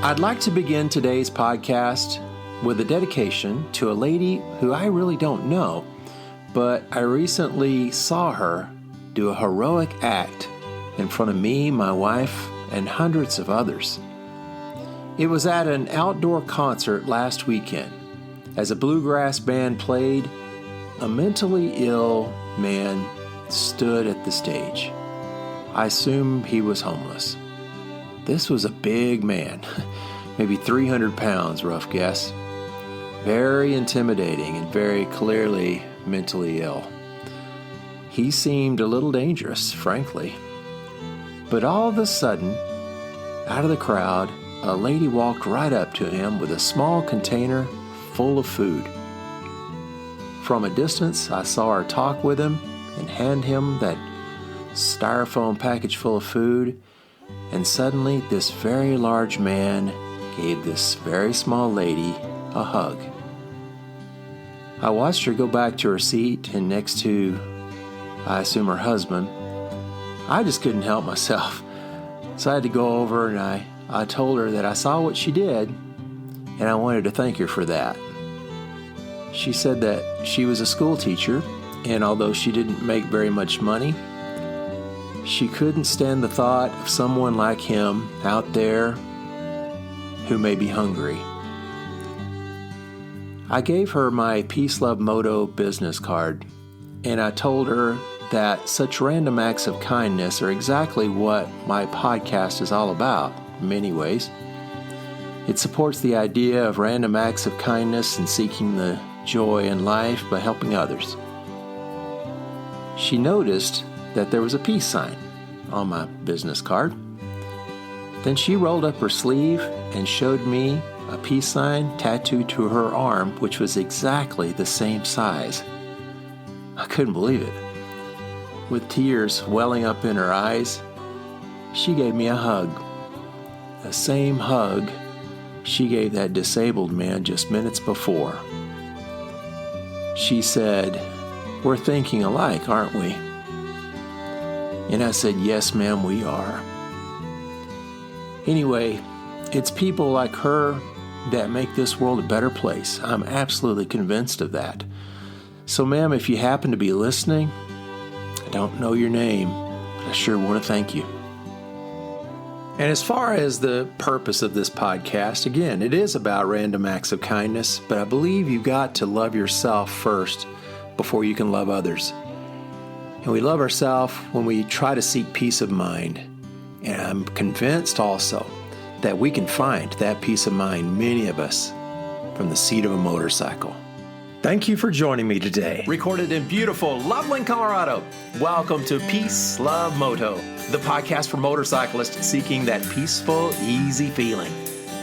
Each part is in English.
I'd like to begin today's podcast with a dedication to a lady who I really don't know, but I recently saw her do a heroic act in front of me, my wife, and hundreds of others. It was at an outdoor concert last weekend. As a bluegrass band played, a mentally ill man stood at the stage. I assume he was homeless. This was a big man, maybe 300 pounds, rough guess. Very intimidating and very clearly mentally ill. He seemed a little dangerous, frankly. But all of a sudden, out of the crowd, a lady walked right up to him with a small container full of food. From a distance, I saw her talk with him and hand him that styrofoam package full of food, and suddenly this very large man gave this very small lady a hug. I watched her go back to her seat and next to, I assume, her husband. I just couldn't help myself. So I had to go over and I told her that I saw what she did and I wanted to thank her for that. She said that she was a school teacher, and although she didn't make very much money, she couldn't stand the thought of someone like him out there who may be hungry. I gave her my Peace Love Moto business card, and I told her that such random acts of kindness are exactly what my podcast is all about, in many ways. It supports the idea of random acts of kindness and seeking the joy in life by helping others. She noticed that there was a peace sign on my business card. Then she rolled up her sleeve and showed me a peace sign tattooed to her arm, which was exactly the same size. I couldn't believe it. With tears welling up in her eyes, she gave me a hug. The same hug she gave that disabled man just minutes before. She said, "We're thinking alike, aren't we?" And I said, "Yes, ma'am, we are." Anyway, it's people like her that make this world a better place. I'm absolutely convinced of that. So, ma'am, if you happen to be listening, I don't know your name, but I sure want to thank you. And as far as the purpose of this podcast, again, it is about random acts of kindness, but I believe you've got to love yourself first before you can love others. And we love ourselves when we try to seek peace of mind. And I'm convinced also that we can find that peace of mind, many of us, from the seat of a motorcycle. Thank you for joining me today. Recorded in beautiful Loveland, Colorado. Welcome to Peace Love Moto, the podcast for motorcyclists seeking that peaceful, easy feeling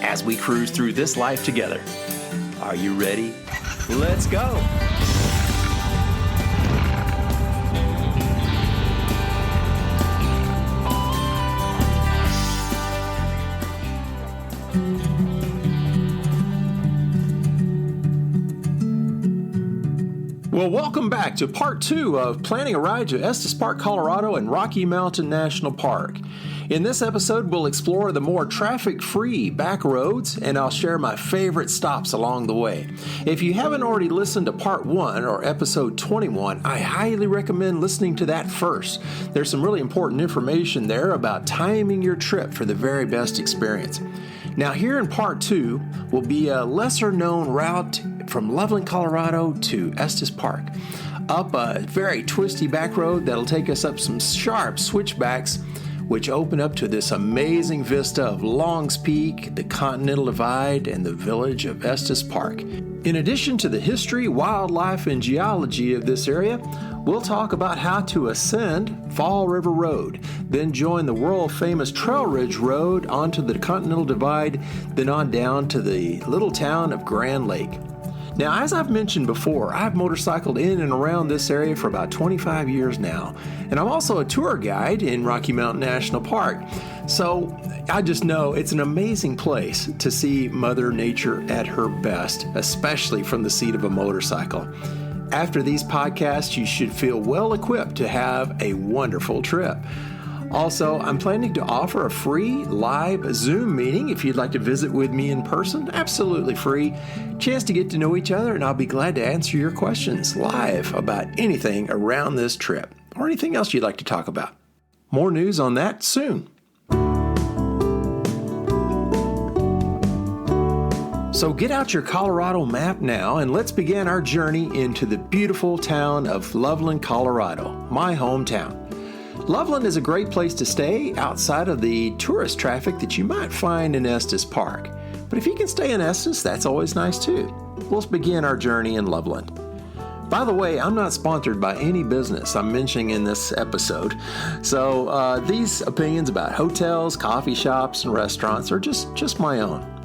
as we cruise through this life together. Are you ready? Let's go. Well, welcome back to part 2 of planning a ride to Estes Park, Colorado and Rocky Mountain National Park. In this episode, we'll explore the more traffic-free back roads, and I'll share my favorite stops along the way. If you haven't already listened to part 1 or episode 21, I highly recommend listening to that first. There's some really important information there about timing your trip for the very best experience. Now, here in part 2 will be a lesser-known route from Loveland, Colorado to Estes Park, up a very twisty back road that'll take us up some sharp switchbacks, which open up to this amazing vista of Long's Peak, the Continental Divide, and the village of Estes Park. In addition to the history, wildlife, and geology of this area, we'll talk about how to ascend Fall River Road, then join the world-famous Trail Ridge Road onto the Continental Divide, then on down to the little town of Grand Lake. Now, as I've mentioned before, I've motorcycled in and around this area for about 25 years now, and I'm also a tour guide in Rocky Mountain National Park. So I just know it's an amazing place to see Mother Nature at her best, especially from the seat of a motorcycle. After these podcasts, you should feel well equipped to have a wonderful trip. Also, I'm planning to offer a free live Zoom meeting if you'd like to visit with me in person. Absolutely free. Chance to get to know each other, and I'll be glad to answer your questions live about anything around this trip or anything else you'd like to talk about. More news on that soon. So get out your Colorado map now and let's begin our journey into the beautiful town of Loveland, Colorado, my hometown. Loveland is a great place to stay outside of the tourist traffic that you might find in Estes Park. But if you can stay in Estes, that's always nice too. Let's begin our journey in Loveland. By the way, I'm not sponsored by any business I'm mentioning in this episode. So these opinions about hotels, coffee shops, and restaurants are just my own.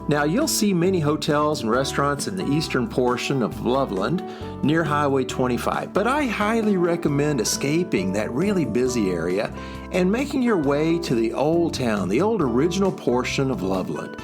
Now, you'll see many hotels and restaurants in the eastern portion of Loveland near Highway 25, but I highly recommend escaping that really busy area and making your way to the old town, the old original portion of Loveland.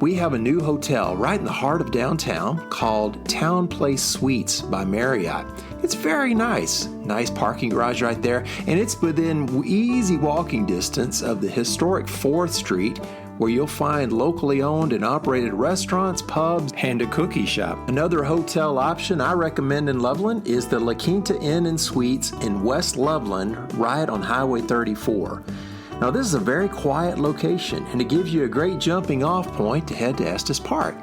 We have a new hotel right in the heart of downtown called Town Place Suites by Marriott. It's very nice. Nice parking garage right there, and it's within easy walking distance of the historic 4th Street, where you'll find locally owned and operated restaurants, pubs, and a cookie shop. Another hotel option I recommend in Loveland is the La Quinta Inn and Suites in West Loveland, right on Highway 34. Now, this is a very quiet location, and it gives you a great jumping off point to head to Estes Park.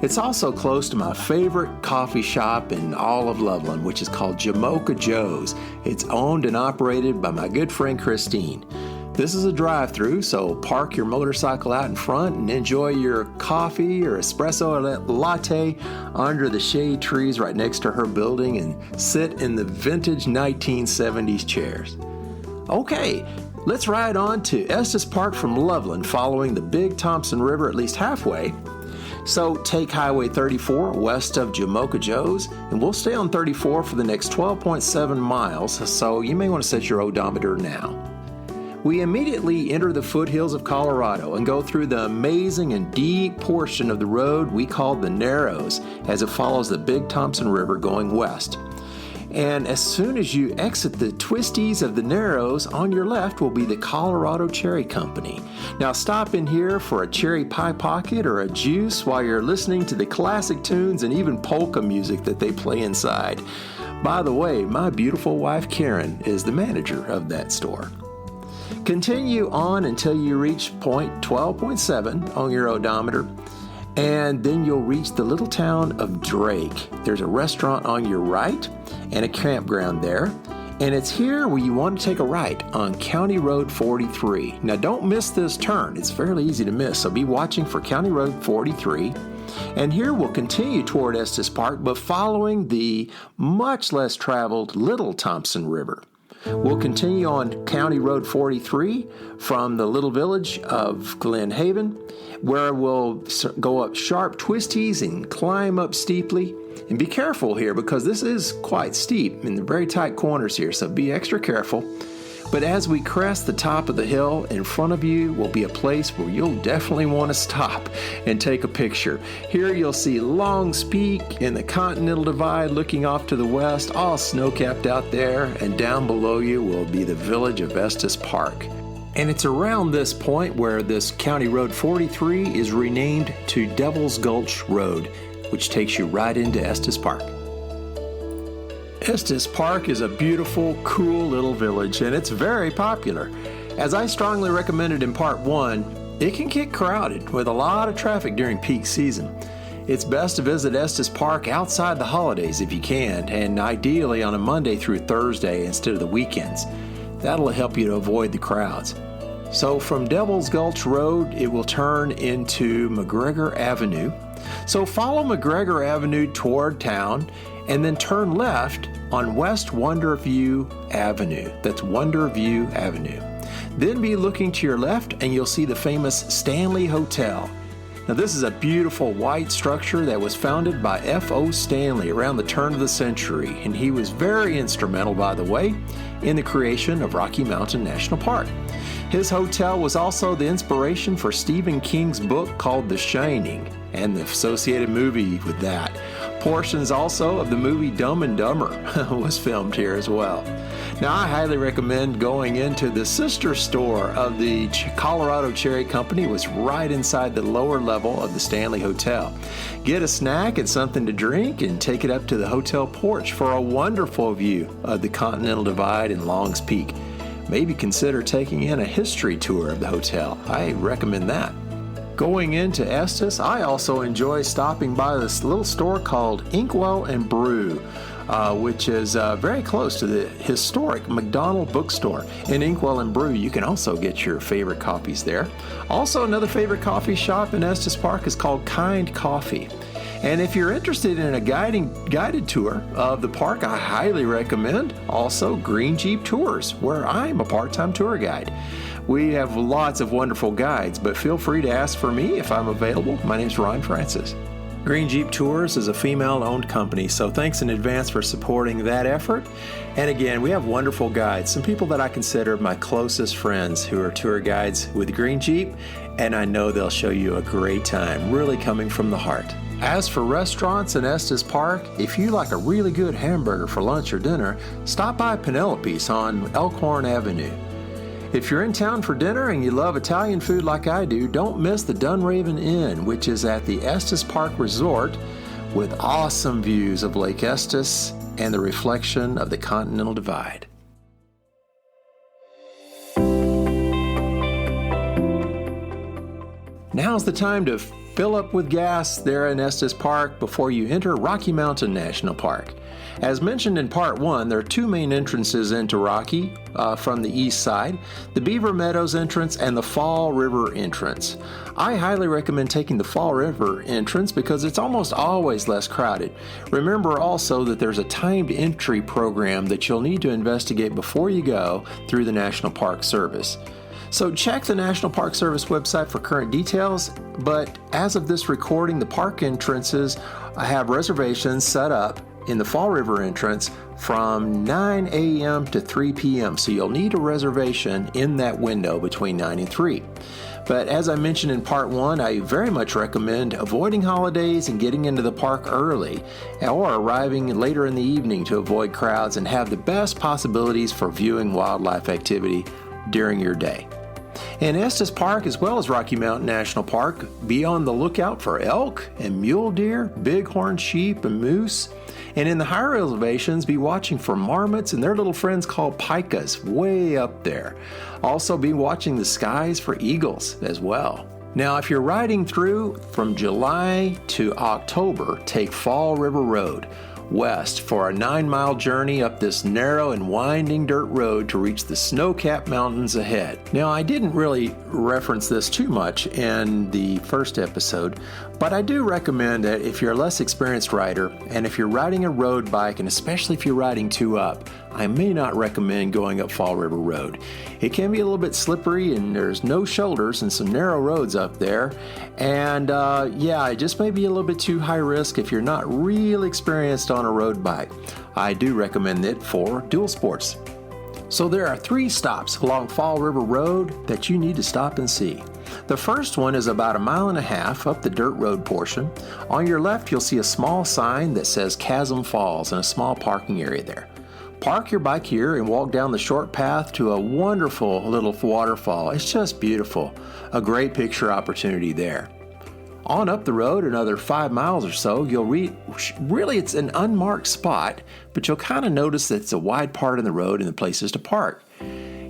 It's also close to my favorite coffee shop in all of Loveland, which is called Jamocha Joe's. It's owned and operated by my good friend Christine. This is a drive-through, so park your motorcycle out in front and enjoy your coffee or espresso latte under the shade trees right next to her building and sit in the vintage 1970s chairs. Okay, let's ride on to Estes Park from Loveland, following the Big Thompson River at least halfway. So take Highway 34 west of Jamocha Joe's, and we'll stay on 34 for the next 12.7 miles, so you may want to set your odometer now. We immediately enter the foothills of Colorado and go through the amazing and deep portion of the road we call the Narrows, as it follows the Big Thompson River going west. And as soon as you exit the twisties of the Narrows, on your left will be the Colorado Cherry Company. Now stop in here for a cherry pie pocket or a juice while you're listening to the classic tunes and even polka music that they play inside. By the way, my beautiful wife Karen is the manager of that store. Continue on until you reach point 12.7 on your odometer, and then you'll reach the little town of Drake. There's a restaurant on your right and a campground there, and it's here where you want to take a right on County Road 43. Now don't miss this turn. It's fairly easy to miss, so be watching for County Road 43. And here we'll continue toward Estes Park, but following the much less traveled Little Thompson River. We'll continue on County Road 43 from the little village of Glen Haven, where we'll go up sharp twisties and climb up steeply. And be careful here because this is quite steep in the very tight corners here, so be extra careful. But as we crest the top of the hill, in front of you will be a place where you'll definitely want to stop and take a picture. Here you'll see Long's Peak and the Continental Divide looking off to the west, all snow-capped out there, and down below you will be the village of Estes Park. And it's around this point where this County Road 43 is renamed to Devil's Gulch Road, which takes you right into Estes Park. Estes Park is a beautiful, cool little village, and it's very popular. As I strongly recommended in part 1, it can get crowded with a lot of traffic during peak season. It's best to visit Estes Park outside the holidays if you can, and ideally on a Monday through Thursday instead of the weekends. That'll help you to avoid the crowds. So from Devil's Gulch Road, it will turn into McGregor Avenue. So follow McGregor Avenue toward town, and then turn left on West Wonder View Avenue. That's Wonder View Avenue. Then be looking to your left and you'll see the famous Stanley Hotel. Now this is a beautiful white structure that was founded by F.O. Stanley around the turn of the century, and he was very instrumental, by the way, in the creation of Rocky Mountain National Park. His hotel was also the inspiration for Stephen King's book called The Shining and the associated movie with that. Portions also of the movie Dumb and Dumber was filmed here as well. Now, I highly recommend going into the sister store of the Colorado Cherry Company. It was right inside the lower level of the Stanley Hotel. Get a snack and something to drink and take it up to the hotel porch for a wonderful view of the Continental Divide and Long's Peak. Maybe consider taking in a history tour of the hotel. I recommend that. Going into Estes, I also enjoy stopping by this little store called Inkwell and Brew, which is very close to the historic McDonald bookstore. In Inkwell and Brew, you can also get your favorite coffees there. Also, another favorite coffee shop in Estes Park is called Kind Coffee. And if you're interested in a guided tour of the park, I highly recommend also Green Jeep Tours, where I'm a part-time tour guide. We have lots of wonderful guides, but feel free to ask for me if I'm available. My name's Ron Francis. Green Jeep Tours is a female-owned company, so thanks in advance for supporting that effort. And again, we have wonderful guides, some people that I consider my closest friends who are tour guides with Green Jeep, and I know they'll show you a great time, really coming from the heart. As for restaurants in Estes Park, if you like a really good hamburger for lunch or dinner, stop by Penelope's on Elkhorn Avenue. If you're in town for dinner and you love Italian food like I do, don't miss the Dunraven Inn, which is at the Estes Park Resort with awesome views of Lake Estes and the reflection of the Continental Divide. Now's the time to fill up with gas there in Estes Park before you enter Rocky Mountain National Park. As mentioned in Part 1, there are two main entrances into Rocky from the east side, the Beaver Meadows entrance and the Fall River entrance. I highly recommend taking the Fall River entrance because it's almost always less crowded. Remember also that there's a timed entry program that you'll need to investigate before you go through the National Park Service. So check the National Park Service website for current details, but as of this recording, the park entrances have reservations set up in the Fall River entrance from 9 a.m. to 3 p.m. So you'll need a reservation in that window between 9 and 3. But as I mentioned in Part 1, I very much recommend avoiding holidays and getting into the park early or arriving later in the evening to avoid crowds and have the best possibilities for viewing wildlife activity during your day. In Estes Park, as well as Rocky Mountain National Park, be on the lookout for elk and mule deer, bighorn sheep, and moose. And in the higher elevations, be watching for marmots and their little friends called pikas way up there. Also be watching the skies for eagles as well. Now, if you're riding through from July to October, take Fall River Road west for a 9-mile journey up this narrow and winding dirt road to reach the snow-capped mountains ahead. Now, I didn't really reference this too much in the first episode, but I do recommend that if you're a less experienced rider and if you're riding a road bike, and especially if you're riding two up, I may not recommend going up Fall River Road. It can be a little bit slippery and there's no shoulders and some narrow roads up there. And it just may be a little bit too high risk if you're not real experienced on a road bike. I do recommend it for dual sports. So there are 3 stops along Fall River Road that you need to stop and see. The first one is about 1.5 miles up the dirt road portion. On your left, you'll see a small sign that says Chasm Falls and a small parking area there. Park your bike here and walk down the short path to a wonderful little waterfall. It's just beautiful. A great picture opportunity there. On up the road another 5 miles or so, you'll really it's an unmarked spot, but you'll kind of notice that it's a wide part of the road and the places to park.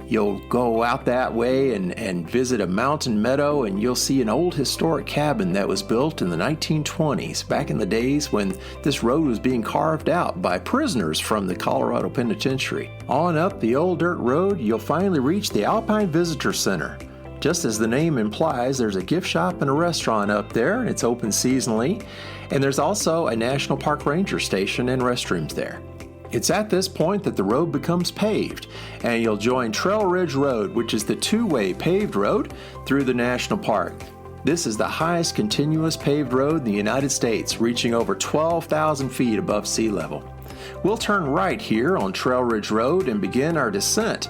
You'll go out that way and visit a mountain meadow, and you'll see an old historic cabin that was built in the 1920s, back in the days when this road was being carved out by prisoners from the Colorado Penitentiary. On up the old dirt road, you'll finally reach the Alpine Visitor Center. Just as the name implies, there's a gift shop and a restaurant up there, and it's open seasonally. And there's also a National Park Ranger station and restrooms there. It's at this point that the road becomes paved, and you'll join Trail Ridge Road, which is the 2-way paved road through the national park. This is the highest continuous paved road in the United States, reaching over 12,000 feet above sea level. We'll turn right here on Trail Ridge Road and begin our descent.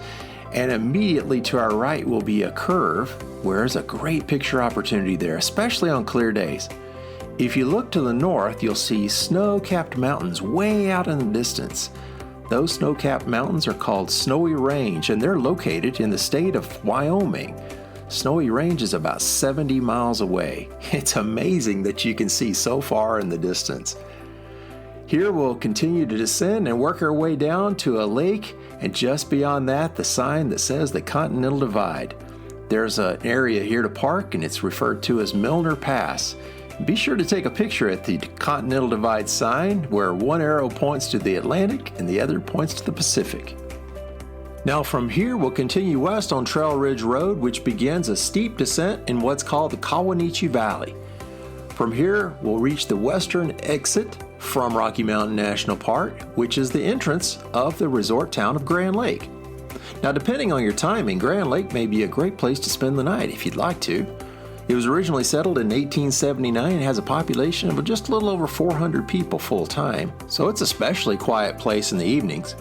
And immediately to our right will be a curve where there's a great picture opportunity there, especially on clear days. If you look to the north, you'll see snow-capped mountains way out in the distance. Those snow-capped mountains are called Snowy Range, and they're located in the state of Wyoming. Snowy Range is about 70 miles away. It's amazing that you can see so far in the distance. Here we'll continue to descend and work our way down to a lake, and just beyond that, the sign that says the Continental Divide. There's an area here to park, and it's referred to as Milner Pass. Be sure to take a picture at the Continental Divide sign, where one arrow points to the Atlantic and the other points to the Pacific. Now from here, we'll continue west on Trail Ridge Road, which begins a steep descent in what's called the Kawanichi Valley. From here, we'll reach the western exit from Rocky Mountain National Park, which is the entrance of the resort town of Grand Lake. Now, depending on your timing, Grand Lake may be a great place to spend the night if you'd like to. It was originally settled in 1879 and has a population of just a little over 400 people full-time, so it's a especially quiet place in the evenings.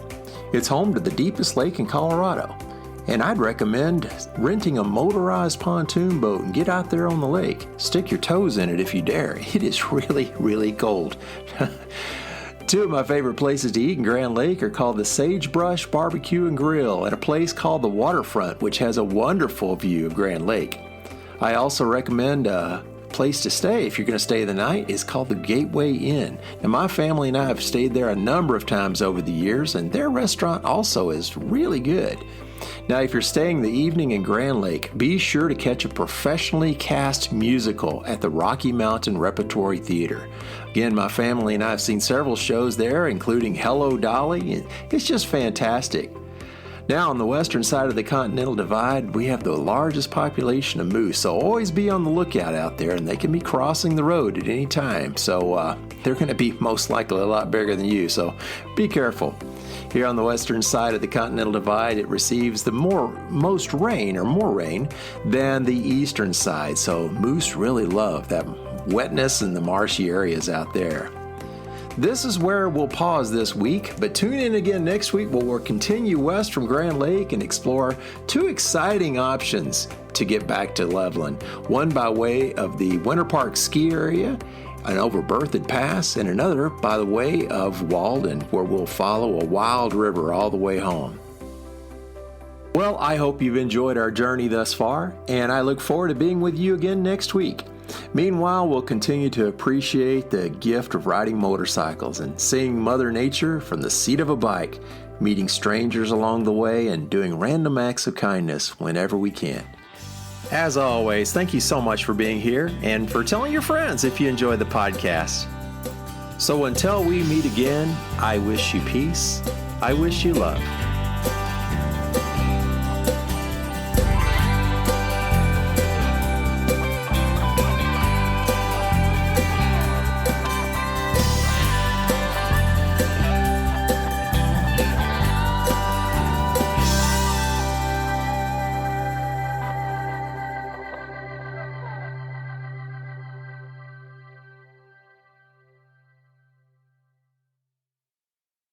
It's home to the deepest lake in Colorado, and I'd recommend renting a motorized pontoon boat and get out there on the lake. Stick your toes in it if you dare. It is really, really cold. Two of my favorite places to eat in Grand Lake are called the Sagebrush Barbecue and Grill at a place called the Waterfront, which has a wonderful view of Grand Lake. I also recommend a place to stay if you're going to stay the night is called the Gateway Inn. And my family and I have stayed there a number of times over the years, and their restaurant also is really good. Now, if you're staying the evening in Grand Lake, be sure to catch a professionally cast musical at the Rocky Mountain Repertory Theater. Again, my family and I have seen several shows there, including Hello Dolly, and it's just fantastic. Now, on the western side of the Continental Divide, we have the largest population of moose, so always be on the lookout out there, and they can be crossing the road at any time, so they're going to be most likely a lot bigger than you, so be careful. Here on the western side of the Continental Divide, it receives the more rain than the eastern side, so moose really love that wetness and the marshy areas out there. This is where we'll pause this week, but tune in again next week where we'll continue west from Grand Lake and explore two exciting options to get back to Loveland. One by way of the Winter Park ski area, an over Berthoud Pass, and another by the way of Walden, where we'll follow a wild river all the way home. Well, I hope you've enjoyed our journey thus far, and I look forward to being with you again next week. Meanwhile, we'll continue to appreciate the gift of riding motorcycles and seeing Mother Nature from the seat of a bike, meeting strangers along the way, and doing random acts of kindness whenever we can. As always, thank you so much for being here and for telling your friends if you enjoyed the podcast. So until we meet again, I wish you peace, I wish you love.